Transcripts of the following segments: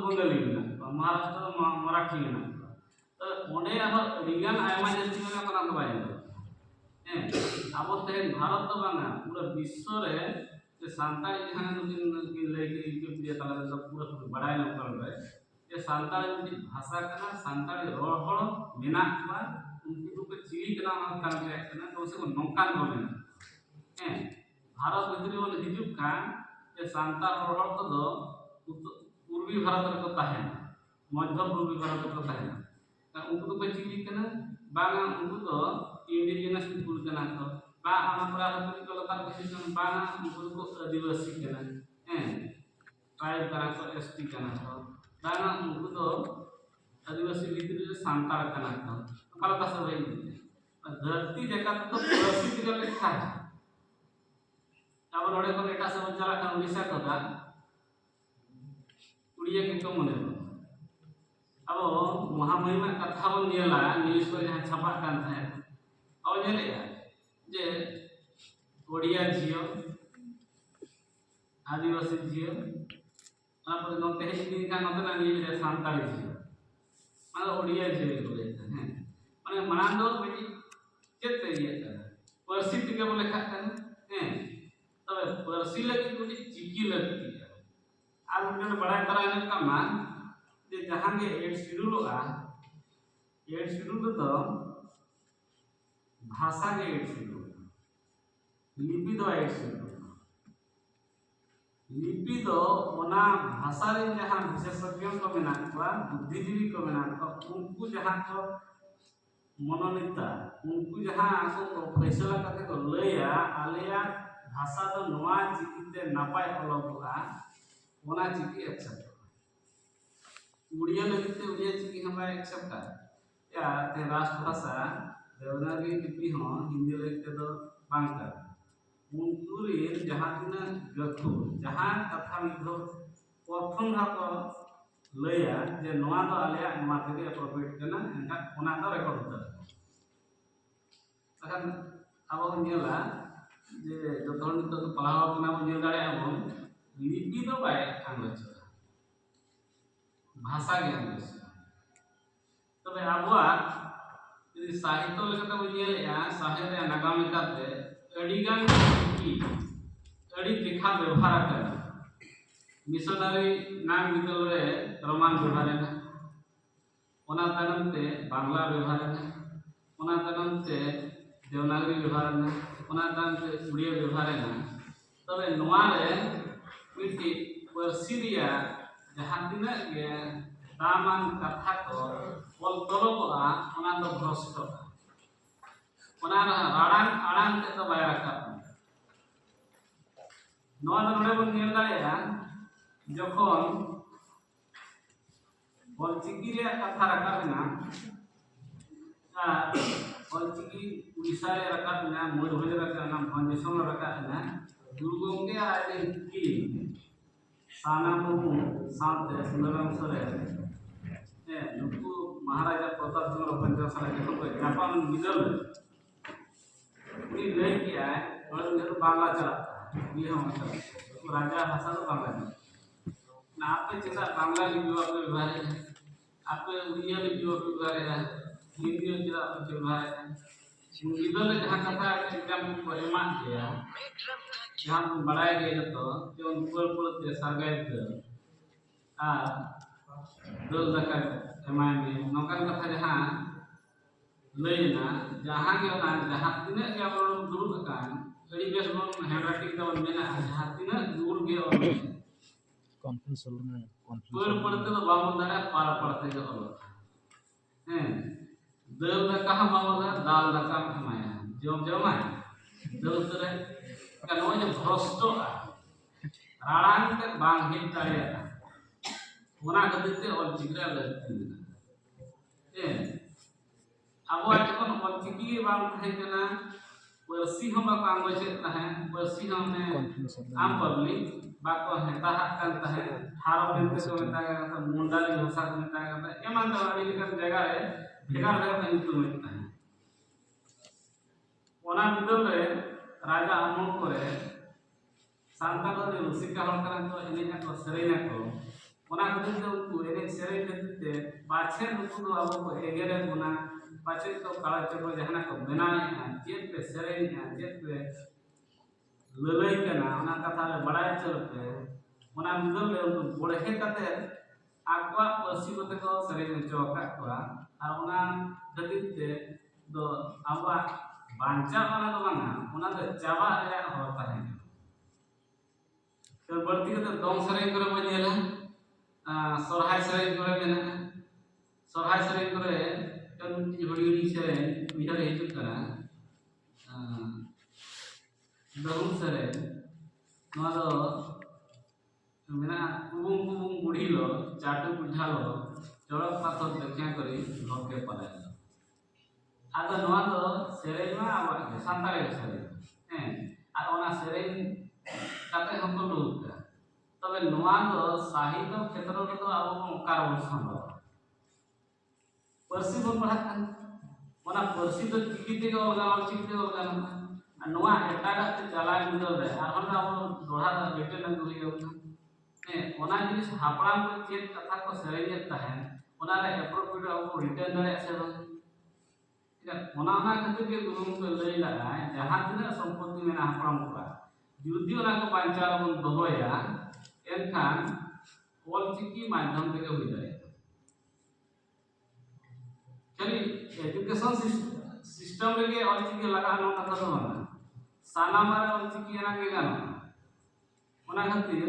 बंगाली मेना महाराष्ट्र मराठी मेना तो ओंडे आरो अडिगान आयमा जाति मेना कना तो बाय अब तेन भारत तो बांगा पूरा विश्व रे जे सांताली जहां किन लेके इथियोपिया तला तो पूरा बड़ाय न कर ये सांताली भाषा कना सांताली रोड हड़ मेना कुआ उनको को चिली कना कान के कना तो से नौकान को मेना भारत भितरी वन हिजुक का ये सांताल रोड हड़ को दो पूर्वी भारत रे को ताहेना मध्य पूर्वी भारत को ताहेना उनको को चिली कना बांगा उनको तो इंडिजिनस पीपल कना तो बा हमरा को लता को बांगा उनको को आदिवासी कना ट्राइब कना तो एसटी कना तो बांगा उनको तो आदिवासी भितरी सांताल कना तो कल का सब धरती जगत तो प्रसिद्ध के लिखा है अब नोडे को एटा सब चला का उड़ीसा कथा उड़िया के तो मने अब महामहिमा कथा बन नेला न्यूज़ को जहां छपा कान था अब नेले जे ओडिया जियो आदिवासी जियो तापर नते हिंदी का नते ना न्यूज़ रे सांताली जियो माने ओडिया जियो को लेता है माने मानन दो बेटी चेते ये परसी के बोले खाता है तबे परसी लगी कोई चिकी लगती है आज उनके बड़ा तरह ने कमा जे जहां के एड शेड्यूल तो भाषा के एड शेड्यूल लिपि दो एड शेड्यूल लिपि दो ओना भाषा रे जहां विशेषज्ञ को मेना को बुद्धिजीवी को मेना को उनको जहां को मनोनीता उनको जहां को फैसला करके को लया आलिया भाषा तो नवा चिकिते नापाय अलगोआ ओना चिकी एक्सेप्ट उड़िया लगते उड़िया चिकी हमरा एक्सेप्ट या ते राष्ट्र भाषा देवनागरी लिपि हो हिंदी लगते तो बांका उनकुरी जहां तिना गथु जहां कथा मिधो प्रथम भाको लया जे नवा तो आलिया नवा तेगे अप्रोप्रिएट करना एंका ओना तो रेकॉर्ड होता तखन अब नेला जे जतन तो पढ़ाव कना नेल दाड़े अब लिपि तो बाय आंग्ल भाषा ज्ञान तबे आबुआ यदि साहित्य लेकते बुझेलया साहित्य नागाम लेकाते अडिगान की अडी लेखा व्यवहार कर मिशनरी नाम बितल रे रोमान व्यवहार है ओना तनमते बांग्ला व्यवहार है ओना तनमते देवनागरी व्यवहार है ओना तनमते उड़िया व्यवहार है तबे नोआ रे मिटी परसिरिया जहां तिना के दामान कथा को बोल तलबा ओना तो भ्रष्ट ओना राडान आडान ते तो बाय रखा नोआ तो नोडे बन नेल दाड़ेया जखन बलचिकी रे कथा रखा ना बलचिकी उड़ीसा रे रखा ना मयूरभंज रखा ना भंजसम रखा ना दुर्गोंगे आले की साना मुमु साथे सुंदरम सरे नुकु महाराजा प्रताप चंद्र पंचसरा जखन को जापान मिडल उनी ले किया है और उधर बांग्ला चला ये हम तो राजा भाषा तो बांग्ला ना आपे चेता बांग्ला लिपि आपे व्यवहार है आपे उड़िया लिपि आपे व्यवहार है हिंदी चेता आपे व्यवहार है मिडल जहां कथा एग्जाम को एमा किया जहां बढ़ाए गए तो जो पुल ते सरगाय के आ दल दका एमाय में नौकन कथा जहां लेना जहां के ना जहां तिने के अब दुरुक कान अड़ी बेस लोन हैंडराइटिंग तो मेना जहां तिने दूर के और कॉन्फ्रेंस में पुल पड़ते तो बामो दाना पार पड़ते के और हैं दल दका बामो दाल दका माया जम जमाय दल तरे का नो जे भ्रष्ट राडान ते बांग हिट दाड़िया ओना खातिर और जिगरा लगती है अब जखन बलचिकी बांग थाई केना परसी हम बांग बचे तहे परसी हम ने आम पब्लिक बाको हेता हाकन तहे हारो दिन से मेता का मुंडाली भाषा को मेता का एमान तो अड़ी लेकर जगह है भेगार भेगार नहीं तो मेता है ओना बिदल रे राजा अमोल करे सांताल रे रुसिका हल करा तो एने को सरेना को ᱚᱱᱟ ᱠᱷᱟᱹᱛᱤᱨ ᱛᱮ ᱩᱱᱠᱩ ᱮᱱᱮᱡ ᱥᱮᱨᱮᱧ ᱠᱷᱟᱹᱛᱤᱨ ᱛᱮ ᱯᱟᱪᱷᱮ ᱱᱩᱠᱩ ᱫᱚ ᱟᱵᱚ ᱠᱚ ᱮᱜᱮᱨᱮᱫ ᱵᱚᱱᱟ, ᱯᱟᱪᱷᱮ ᱠᱚ ᱠᱟᱲᱟ ᱪᱚᱠᱚ ᱡᱟᱦᱟᱱᱟᱜ ᱠᱚ ᱵᱮᱱᱟᱣᱮᱫᱼᱟ, ᱪᱮᱫ ᱯᱮ ᱥᱮᱨᱮᱧᱮᱫᱼᱟ, ᱪᱮᱫ ᱯᱮ ᱞᱟᱹᱞᱟᱹᱭ ᱠᱟᱱᱟ, ᱚᱱᱟ ᱠᱟᱛᱷᱟ ᱞᱮ ᱵᱟᱲᱟᱭ ᱦᱚᱪᱚ ᱯᱮ, ᱚᱱᱟ ᱵᱤᱫᱟᱹᱞ ᱨᱮ ᱩᱱᱠᱩ ᱵᱚᱲᱦᱮ ᱠᱟᱛᱮ ᱟᱠᱚᱣᱟᱜ ᱯᱟᱹᱨᱥᱤ ᱠᱚᱛᱮ ᱠᱚ ᱥᱮᱨᱮᱧ ᱦᱚᱪᱚ ᱟᱠᱟᱫ ᱠᱚᱣᱟ, ᱟᱨ ᱚᱱᱟ ᱠᱷᱟᱹᱛᱤᱨ te do awa banca mana do banga ona do jaba reya hor tahen to berarti kata dong sereng kore bo nyela sorhai sereng kore mena sorhai sereng kore kan huri sereng bihar hijuk kana dong sereng noa do mena kubung kubung budi lo chatu pidha lo jorok pathor dekya kori hoke palai ada noa do sereng ma awak santare sereng ada ona sereng kate hokko luka तबे नोआ दो साहित्य क्षेत्र रे तो अब ओकार संभव परसी बन पढ़ा ओना परसी तो चिकिते को अलगा और चिकिते को अलगा ना नोआ एटाडा ते चला मिदल रे आरहन अब दोढ़ा रिटर्न न हुई ने ओना जिनिस हापड़ाम को चेत कथा को सेरेने तहन ओना रे एप्रोप्रिएट अब रिटर्न दरे से ओना खातिर के गुरु को लई लगा जहां तिना संपत्ति में हापड़ाम को जुदी ओना को बांचार बन दोया एनखान ऑलचिकी माध्यम से हुई जाए चली एजुकेशन सिस्टम लगे ऑलचिकी लगा नो कथा तो ना साना मारे ऑलचिकी ना के गाना ओना खातिर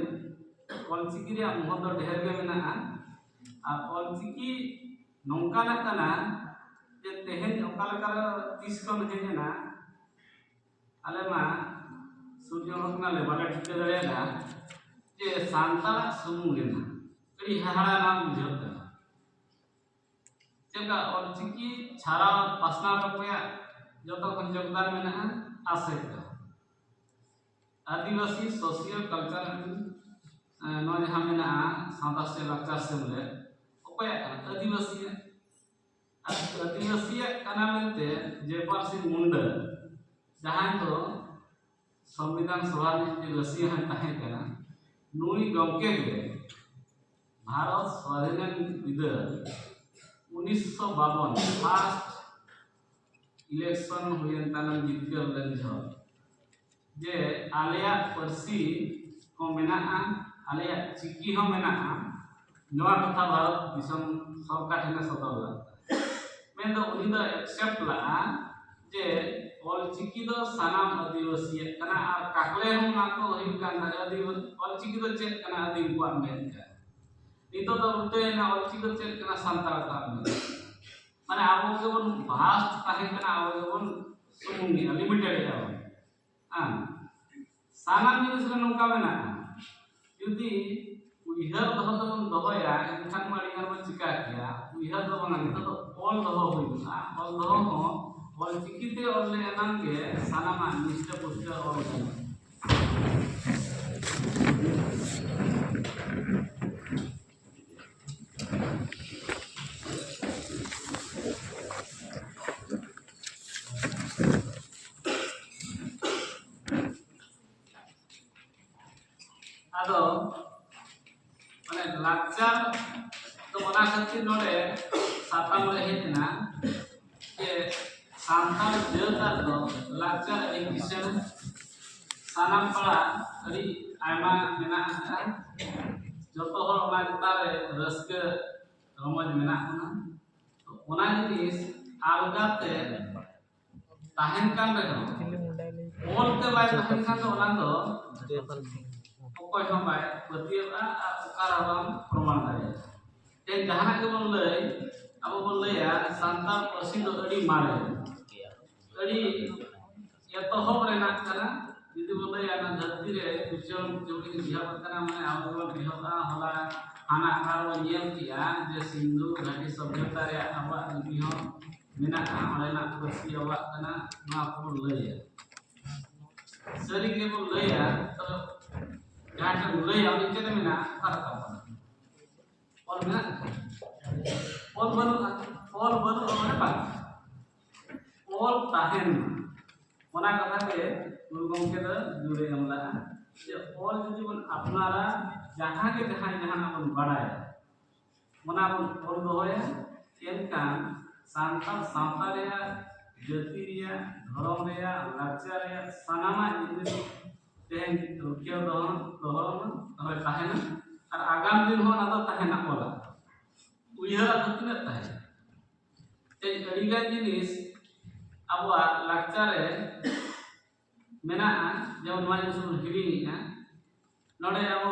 ऑलचिकी रे महत्व ढेर के मेना आ ऑलचिकी नोंका ना कना जे तेहन ओका लगा 30 कम हेना आले मा सूर्य हकना ले बाले ठिके दरेगा जे सांताला सुमुंगेना कड़ी हाहाड़ा नाम बुझता चेका और चिकी छारा पासना रपया जतो खन योगदान मेना आसेका आदिवासी सोशल कल्चर नो जहां मेना सादा से लक्चर से मिले ओपया आदिवासी काना मेनते जे पारसी मुंडा जहां तो संविधान सभा में रसिया ताहे कना नुई गमके के भारत स्वाधीन विदल 1952 फास्ट इलेक्शन हुई तानम जितकर लन झ जे आलिया परसी को मेना आलिया चिकी हो मेना नवा कथा भारत दिसम सरकार ठेना सदल में तो उनी द एक्सेप्ट ला जे ऑल चिकी दो सनाम आदिवासी कना आर काकले हम ना को हिम कान आदिवासी ऑल चिकी दो चेक कना आदि को मेन का नितो तो उल्टे ना ऑल चिकी दो चेक कना संताल का माने आबो के बन भास्ट ताहे कना आबो के बन सुमुंगी लिमिटेड है सानाम जिनिस रे नोका मेना यदि उइहर दह तो दहया इनखान माड़ी हर चिका किया उइहर दो बना नितो तो ऑल दह होइना ऑल दह हो और चिकिते और ले नाम के सानामा निष्ठ पुष्ट और आदो माने लाचार तो मना खातिर नोडे साताम रे हेतना के सांताल जेता तो लाचार एडिशन सानाम पड़ा अड़ी आयमा मेना जतो हर ओना जतारे रस्के रमज मेना ना तो ओना जिनिस आलगाते ताहेन कान रे ओल ते बाय ताहेन कान तो ओना तो ओकोय हम बाय पतिया ओकार हम प्रमाण दारे ते जहाना के बोल लई अब बोल लया सांताल परसी तो अड़ी मारे अड़ी या तो हो रेना कना यदि बोले या ना धरती रे कुचल जोड़ी बिहा बतना माने आवो बिहा होला खाना खारो नियम किया जे सिंधु घाटी सभ्यता रे आवा बिहा मेना आलेना परसी आवा कना ना को लया सरी के बोल लया तो जाके लया अनि चले मेना करता और मेना और बनो माने बा और ताहेन ओना कथा के गुरु गमके द जुरे हमला जे ऑल जुदी बन अपनारा जहां के जहां बन बाड़ाया मना बन ऑल दोया एनकान सांताल सावता रेया जाति रेया धर्म रेया लाचार रेया सानामा जिनिस तेहन रुकिया दोहन हवे ताहेना और आगाम दिन हो ना तो ताहेना ओला उयहरा तो तिना ताहे ते अड़ीगान जिनिस अबवा लाचार रे मेना जेमन नवा जिनिस बन हिरिङा नोडे अब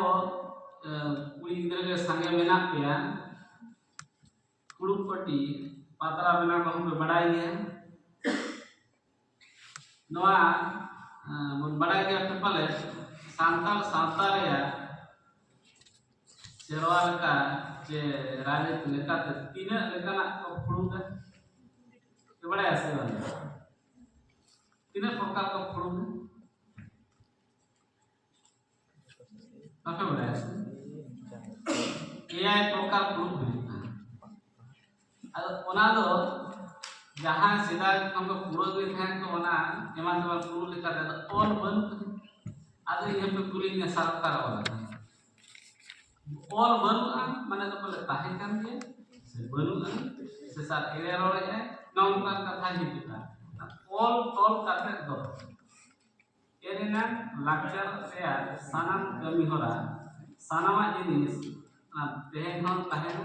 कुड़ी गिद्रा के संगे मेना पेया कुड़ुपट्टी पातरा बना को हम बड़ाई गया नवा बन बड़ाई गया पेपले सांताल सावता रेया सेरवाल का जे राजनीति लेकाते तीना लेकाना को फुड़ुगा के बड़ाई आसे वाला तीना प्रकार का फुड़ुगा apa beres? Iya प्रकार फुड़ुग हुई अद ओना दो जहां सीधा हमको फुड़ुग भी थे तो ओना एमान तो फुड़ुग लेका दे ऑल बन अद ये पे कुली ने सरकार वाला ऑल बन माने तो बोले ताहे कान के से बनु से सार एरिया रोले है नौकान कथा हिजुगा ऑल तोल काते दो एरेना लाचार से सानाम कमी होला सानामा जिनिस तेहन हन ताहेन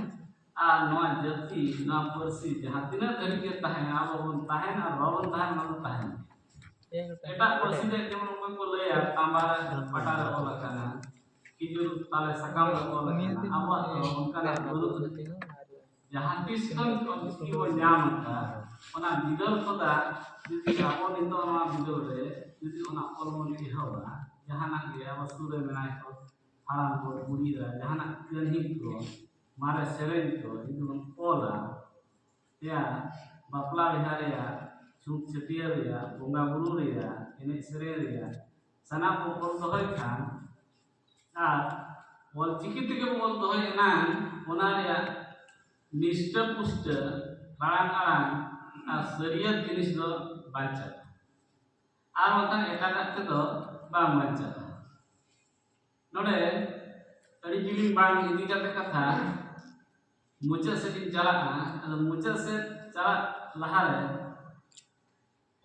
आ नवा जाति ना परसी जहां तिना धरि के ताहेन आबो बन ताहेन आ बाबन ताहेन ना ताहेन एटा परसी दे जेमन कोई को लया तांबार पटार ओला काना किजु ताले सकाम ओला काना आबो उनका ना बोलु जहां तिस खन की वो नाम का ओना बिदल पता जुदी आबो नितो ना बिदल रे जुदी ओना ऑलमोन इहवा जहाना के अब सूर्य में को हाराम को बुड़ी रा जहाना कन्ही को मारे सेरेन को जुदी मन पोला या बापला बिहारिया छूट छटिया रिया बोंगा बुरु रिया एने सेरे रिया सना को बोल दोय खान आ बोल चिकी के बोल दोय ना ओना रिया निष्ठ पुष्ट काळांग आ सरिया जिनिस दो बांचा आर वतन एटागा ते दो बांग बांचा नोडे अड़ी जिलिंग बांग इदी काते कथा मुचा से दिन चला अद मुचा से चला लहारे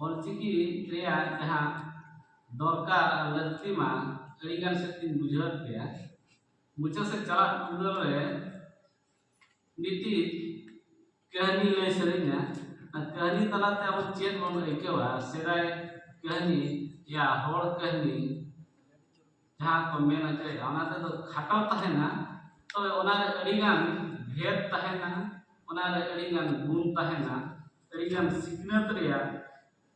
ऑलचिकी रिया जहां दरकार लक्ति मा अड़ीगान से दिन बुझत गया मुचा से चला उदर रे नीति कहानी ले सरिना कहानी तलाते अब चेत बन एकेवा सेदाय कहानी या होड़ कहानी जहां को मेना जे ओनाते तो खाटल तहेना तो ओना रे अड़ीगान भेद तहेना ओना रे अड़ीगान गुण तहेना अड़ीगान सिकनत रिया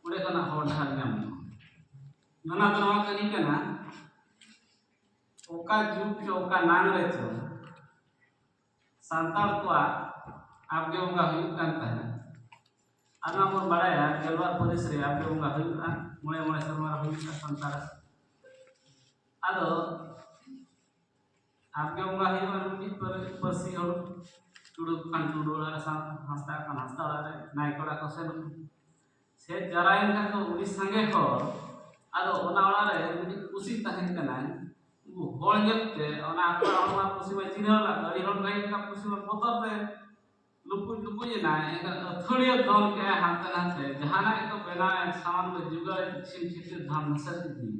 उड़े कना होड़ धार नाम नना तो नवा कनी कना ओका जुग के ओका नांग रे चो सांताल को आपके उनका हुयुग कान तहेना आना मोर बड़ाया गेलवार प्रदेश रे आपके उनका हुयुग आ मोळे मोळे सरमार हुयुग का सांताल आदो आपके उनका हुयुग रुपी पर परसी हो टुडु खान टुडु रा हंसता कान हंसता रे नायकोड़ा को से जराइन का तो उड़ी संगे हो आदो ओना ओला रे उड़ी खुशी तहेन कना वो होळ जेते ओना आपका ओना खुशी में चिन्हला गड़ी होल गई का खुशी में पतर रे लुपु लुपु ये ना एका थोड़ियो दम के हाथ नाते जहाना एक बेना सामान को जुगाड़ छिन छिते धाम नसर दी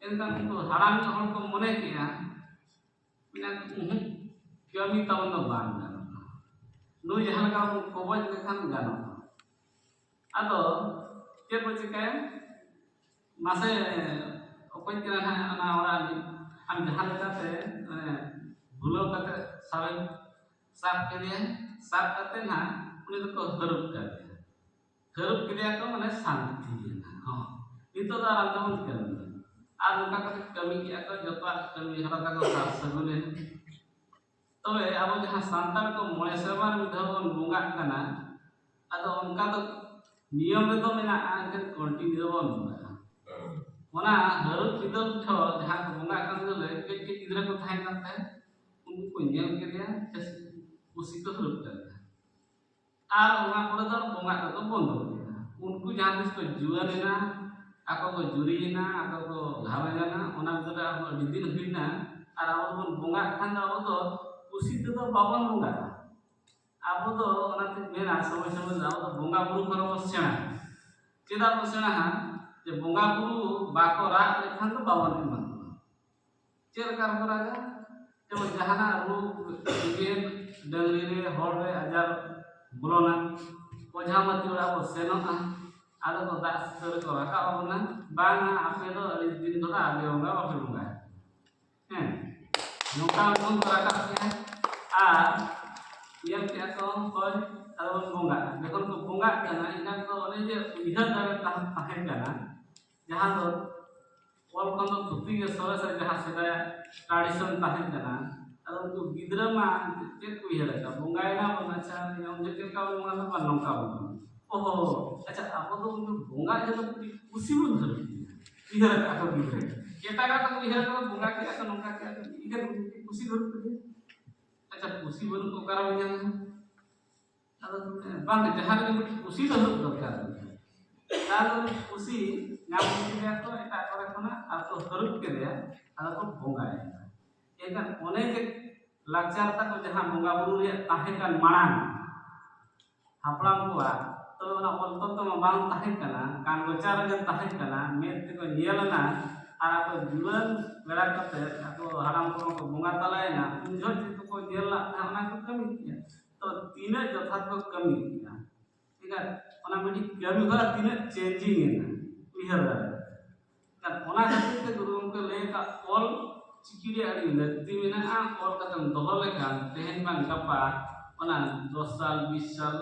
इनका तो हराम के होल को मने किया बिना कमी तवन तो बान गानो नु जहां का कोबज लेखान गानो आदो के बचिका मासे ओपन करा ना ना ओरा हम जहां लेकाते भूलो कते साबे साफ के लिए साफ करते ना उन्हें तो हरुप कर दिया हरुप के लिए तो माने शांति ना हां ये तो आराम तो मत कर आज उनका कमी किया को जतवा कमी हरा का साफ सगुने तबे अब जहां सांताल को मोळे सेवान विधवन बोंगा कना आदो उनका तो नियम रे तो मेना आके कंटिन्यू बन ओना हरुप विदल ठो जहां को बोंगा कन ले के इधर को थाय करते उनको को नियम के दिया उसी को हरुप करता आर ओना पर तो बोंगा तो बंद हो गया उनको जहां जिस को जुआ लेना आ ako ko jurina ako ko ghamajana ona bidore abo adi din huina ar abo bon bonga khan abo to kusi te to babon bonga abo to ona te mena samay samay abo to bonga buru koro bo sena cheda bo sena ha je bonga buru bako rag lekhan to babon iman ᱪᱮᱫ ᱞᱮᱠᱟ ᱠᱚ ᱨᱟᱜᱟ ᱡᱮᱢᱚᱱ ᱡᱟᱦᱟᱱᱟᱜ ᱨᱳᱜᱽ ᱵᱤᱜᱷᱤᱱ ᱰᱟᱝᱨᱤ ᱨᱮ ᱦᱚᱲ ᱨᱮ ᱟᱡᱟᱨ ᱵᱚᱞᱚᱱᱟ ᱚᱡᱷᱟ ᱢᱟᱹᱛᱤ ᱚᱲᱟᱜ ᱵᱚ ᱥᱮᱱᱚᱜᱼᱟ ᱟᱫᱚ ᱠᱚ ᱫᱟᱜ ᱥᱤᱛᱟᱹᱨ ᱠᱚ ᱨᱟᱠᱟᱵ ᱟᱵᱚᱱᱟ ᱵᱟᱝᱟ ᱟᱯᱮ ᱫᱚ ᱟᱹᱰᱤ ᱫᱤᱱ ᱫᱚ ᱟᱞᱮ ᱵᱚᱸᱜᱟ ᱵᱟᱯᱮ ᱵᱚᱸᱜᱟᱭᱟ ᱦᱮᱸ ᱱᱚᱝᱠᱟ ᱵᱚᱱ ᱨᱟᱠᱟᱵ ᱠᱮᱜᱼᱟ ᱟᱨ ᱧᱮᱞ ᱠᱮᱜᱼᱟ ᱠᱚ ᱦᱳᱭ ᱟᱫᱚ ᱵᱚᱱ ᱵᱚᱸᱜᱟᱜᱼᱟ ᱡᱚᱠᱷᱚᱱ ᱠᱚ ᱵᱚᱸᱜᱟᱜ ᱠᱟᱱᱟ ᱮᱱᱠᱷᱟᱱ ᱫᱚ ᱚᱱᱮ ᱡᱮ ᱩᱭᱦᱟᱹᱨ ᱫᱟᱲᱮ ᱛᱟᱦᱮᱸ ᱠᱟᱱᱟ ᱡᱟᱦᱟᱸ ᱫᱚ ᱚᱞ ᱠᱷᱚᱱ ᱫᱚ ᱛᱷᱩᱛᱤ ᱜᱮ ᱥᱚᱨᱮᱥ ᱡᱟᱦᱟᱸ ᱥᱮᱫᱟᱭ ᱴᱨᱟᱰᱤᱥᱚᱱ ᱛᱟᱦᱮᱸ ᱠᱟᱱᱟ ᱟᱫᱚ ᱩᱱᱠᱩ ᱜᱤᱫᱽᱨᱟᱹ ᱢᱟ ᱪᱮᱫ ᱠᱚ ᱩᱭᱦᱟᱹᱨ ᱟᱠᱟᱫᱟ ᱵᱚᱸᱜᱟᱭᱮᱱᱟ ᱵᱚᱱ ᱟᱪᱪᱷᱟ ᱧᱚᱢ ᱪᱮᱫ ᱞᱮᱠᱟ ᱵᱚᱱ ᱵᱚᱸᱜᱟ ᱵᱟᱝ ᱱᱚᱝᱠᱟ ᱵᱚᱱ ᱳᱦᱳ ᱟᱪᱪᱷᱟ ᱟᱵᱚ ᱫᱚ ᱩᱱᱠᱩ ᱵᱚᱸᱜᱟ ᱡᱚᱛᱚ ᱠᱩᱥᱤ ᱵᱚᱱ ᱩᱭᱦᱟᱹᱨ ᱟᱠᱟᱫ ᱠᱚ ᱜᱤᱫᱽᱨᱟᱹ ᱮᱴᱟᱜᱟᱜ ᱠᱚ ᱩᱭᱦᱟᱹᱨ ᱟᱠᱟᱫᱟ ᱵᱚᱸᱜᱟ ᱠᱮᱜᱼᱟ ᱠᱚ ᱱᱚᱝᱠᱟ ᱠᱮᱜᱼᱟ ᱠᱚ ᱤᱱᱠᱟᱹ ᱠᱩᱥᱤ ᱵᱟᱹᱱᱩᱜ ᱛᱟᱠᱚᱣᱟ ᱟᱪᱪᱷᱟ ᱠᱩᱥᱤ ᱵᱟᱹᱱᱩᱜ ᱠᱚ ᱚᱠᱟᱨᱮ ᱵᱚᱱ ᱧᱟᱢᱟ ᱟᱫᱚ ᱵᱟᱝ ᱡᱟᱦᱟᱸ ᱨᱮᱜᱮ ᱢᱤᱫᱴᱤᱡ ᱠᱩᱥᱤ ᱫᱚ ᱦᱩᱭᱩᱜ ᱫᱚᱨᱠᱟর ᱟᱫᱚ ᱠᱩᱥᱤ ᱧᱟᱢ ᱠᱮᱫᱟ ᱠᱚ ᱮᱴᱟᱜ ᱠᱚᱨᱮ ᱠᱷᱚᱱᱟᱜ ᱟᱨ ᱠᱚ ᱦᱟᱹᱨᱩᱵ ᱠᱮᱫᱮᱭᱟ ᱟᱫᱚ ᱠᱚ ᱵᱚᱸᱜᱟᱭᱟ ᱮᱱᱠᱷᱟᱱ ᱚᱱᱮ ᱡᱮ ᱞᱟᱠᱪᱟᱨ ᱛᱟᱠᱚ ᱡᱟᱦᱟᱸ ᱵᱚᱸᱜᱟ ᱵᱩᱨᱩ ᱨᱮᱭᱟᱜ ᱛᱟᱦᱮᱸ ᱠᱟᱱ ᱢᱟᱲᱟᱝ ᱦᱟᱯᱲᱟᱢ ᱠᱚᱣᱟᱜ ᱛᱚ ᱚᱱᱟ ᱚᱞ ᱛᱚᱞ ᱢᱟ ᱵᱟᱝ ᱛᱟᱦᱮᱸ ᱠᱟᱱᱟ ᱠᱟᱱ ᱜᱚᱪᱟ ᱨᱮᱜᱮ ᱛᱟᱦᱮᱸ ᱠᱟᱱᱟ ᱢᱮᱫ ᱛᱮᱠᱚ ᱧᱮᱞᱱᱟ ᱟᱨ ᱟᱠᱚ ᱡᱩᱣᱟᱹᱱ ᱵᱮᱲᱟ ᱠᱟᱛᱮ ᱟᱠᱚ ᱦᱟᱲᱟᱢ ᱠᱚ ᱵᱚᱸᱜᱟ ᱛᱟᱞᱟᱭᱮᱱᱟ ᱩᱱ ᱡᱚᱦᱚᱜ ᱪᱮᱫ ᱠᱚ ᱧᱮᱞ ᱞᱟᱜ ᱛᱟᱦᱮᱸ ᱚᱱᱟ ᱠᱚ ᱠᱟᱹᱢᱤ ᱠᱮᱜᱼᱟ ᱛᱚ ᱛᱤᱱᱟᱹᱜ ᱡᱚᱛᱷᱟᱛ ᱠᱚ ᱠᱟᱹᱢᱤ ᱠᱮᱜᱼᱟ ᱮᱱᱠᱷᱟᱱ ᱚᱱᱟ ᱢᱤᱫᱴᱤᱡ ᱠᱟᱹᱢᱤ ᱦᱚᱨᱟ ᱛᱤᱱᱟᱹᱜ ᱪᱮᱧᱡᱤᱝ ᱮᱱᱟ ᱩᱭᱦᱟᱹᱨ ᱫᱟᱲᱮᱭᱟᱜᱼᱟ ᱚᱱᱟ ᱠᱷᱟᱹᱛᱤᱨ te guru gomke lay ka ol chiki re adi lakti menaga ol katam doho lekan tehen bang gapa ona 10 साल 20 साल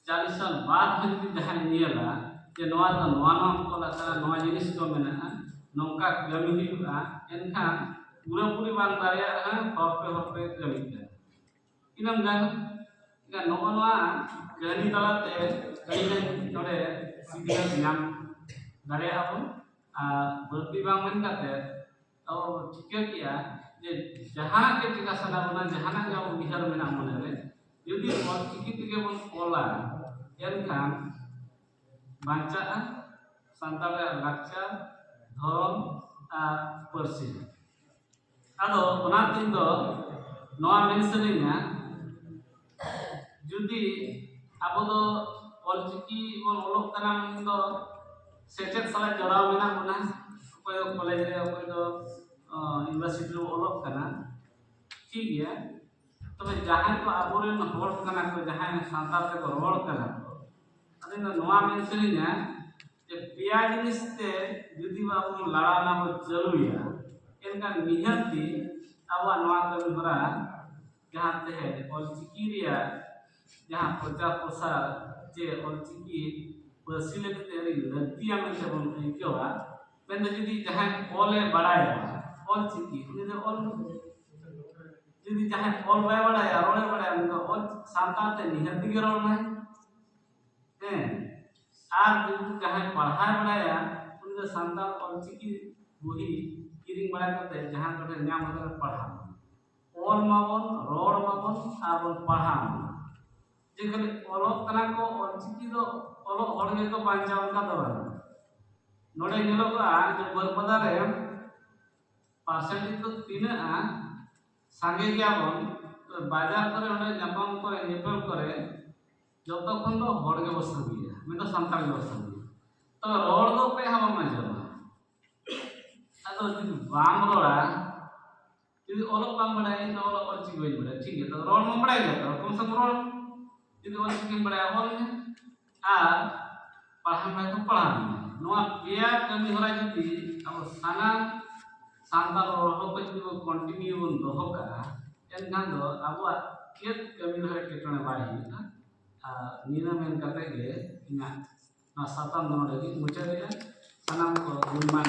40 साल बाद में जदि jahan nyela je noa do noa ko la noa jinis ko menaga nongka kami huyuga enkhan pura puri bang dareyaga horpe kami ka inam gan ga noa noa gani talate kailan node sidia nyam dareyaga bon berarti bang men kate और चिका किया जे जहां के टिका सना बना जहां के अब बिहार में नाम मने रे यदि और चिकी के बन कोला एनखान बांचा सांताल लाक्चर धर्म आ परसी आदो ओना दिन दो नोआ मेंसनिना जुदी अब दो और चिकी बन ओलोक कना मन दो सेचेत साला जड़ाव मेना बना कोई कॉलेज रे कोई दो यूनिवर्सिटी रो ओलोक कना ठीक गया तबे जहां को आबोरेन होड़ कना को जहां सांताल ते को रोड़ कना अदिन नोआ मेंसनिना जे पिया जिनिस ते जुदी बाबू लड़ा ना हो चलुया एनका निहती आवा नोआ कमी होरा जहां ते है ऑलचिकी रिया जहां प्रचार प्रसार जे ऑलचिकी पर्सी लेते रे लतिया में से बन केवा men jadi jahan ole badaya ol chiki ini de ol jadi jahan ol badaya role badaya unka ol santate nihati ge rol mai ar jadi jahan padhai badaya unde santal ol chiki buhi kiring badaya kate jahan kate nyam kate padha ol mabon rol mabon abon padha je kali olok kana ko ol chiki do olok hor ge ko banjaw ka do नोडे ñeloga je बरपदा रे percentage तो तीना सांगे गया बन बाजार करे ओने Japan करे नेपाल करे जतो खन तो हड़ के बस गया मैं तो संताल के बस गया तो रोड दो पे हम मजमा अतो बाम रोड़ा यदि ओलो बाम बड़ाई तो ओलो और चीज बन बड़ा ठीक है तो रोड में बड़ाई जाता कम से कम रोड यदि और चीज बड़ाई होल में आ पढ़ा में तो पढ़ा नोआ पेया कमी होरा जदी अब साना सांताल रोहो को जदी वो कंटिन्यू बन दोहो का एनखान दो अब केत कमी होरा केटने बाही आ नीना मेन कते गे इना ना साताम नोडे मुचरिया सानाम को गुणमान